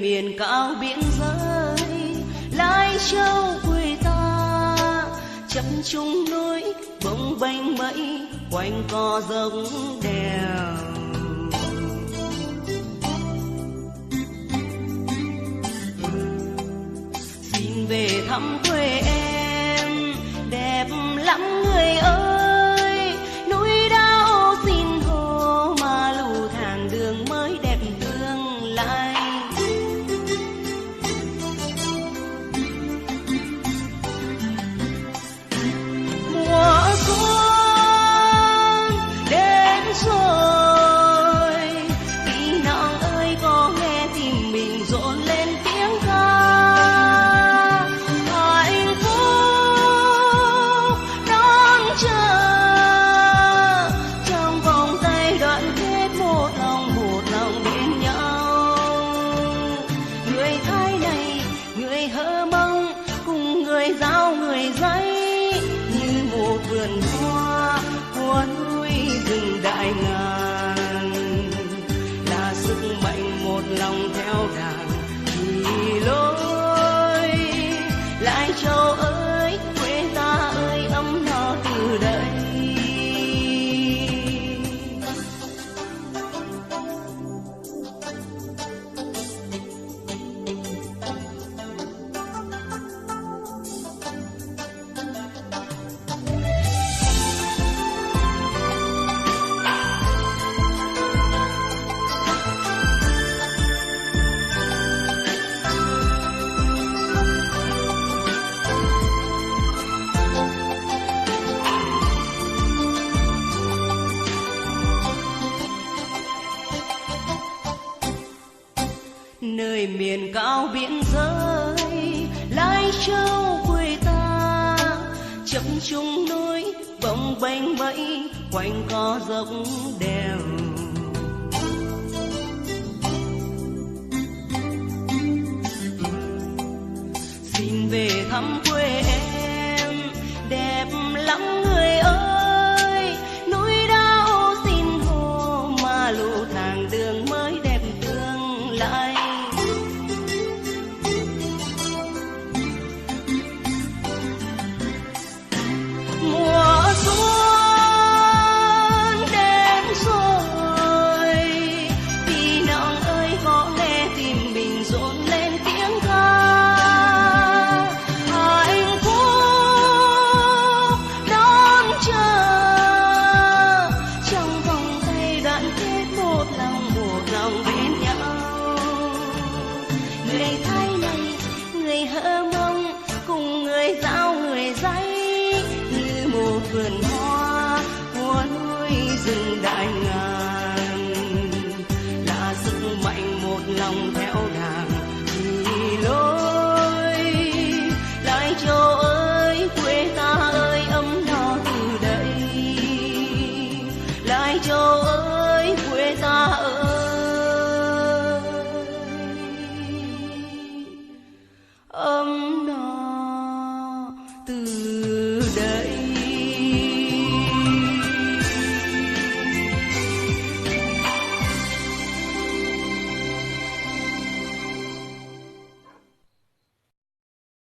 miền cao biển giới, Lai Châu quê ta chập trùng núi bồng bềnh mây, quanh co dốc đèo. Xin về thăm quê em đẹp lắm người ơi, núi đao xin hô mà lù thang đường mới đẹp tương lai. Mùa xuân đến rồi, tí nàng ơi có nghe tim mình rộn lên tiếng ca. Hạnh phúc đón chờ trong vòng tay đoạn kết, một lòng bên nhau. Người Thái này, người Hơ Mông cùng người Dao người Giấy, một vườn hoa hoa núi rừng đại ngàn, là sức mạnh một lòng theo đàn đi lối. Lai Châu ơi quê ta ơi, ấm no từ đây. Nơi miền cao biển giới, Lai Châu quê ta chập trùng núi bồng bềnh mây, quanh co dốc đèo. Xin về thăm quê em đẹp lắm người ơi, núi đao xin hô mà lù thang đường mới đẹp tương lai. Mùa xuân đến rồi, thì nàng ơi có nghe tim mình rộn lên tiếng ca. Hạnh phúc đón chờ trong vòng tay đoạn kết, một lòng bên nhau. Người Thái này, người Hơ Mông cùng người Dao người Giấy, một vườn hoa núi rừng đại ngàn.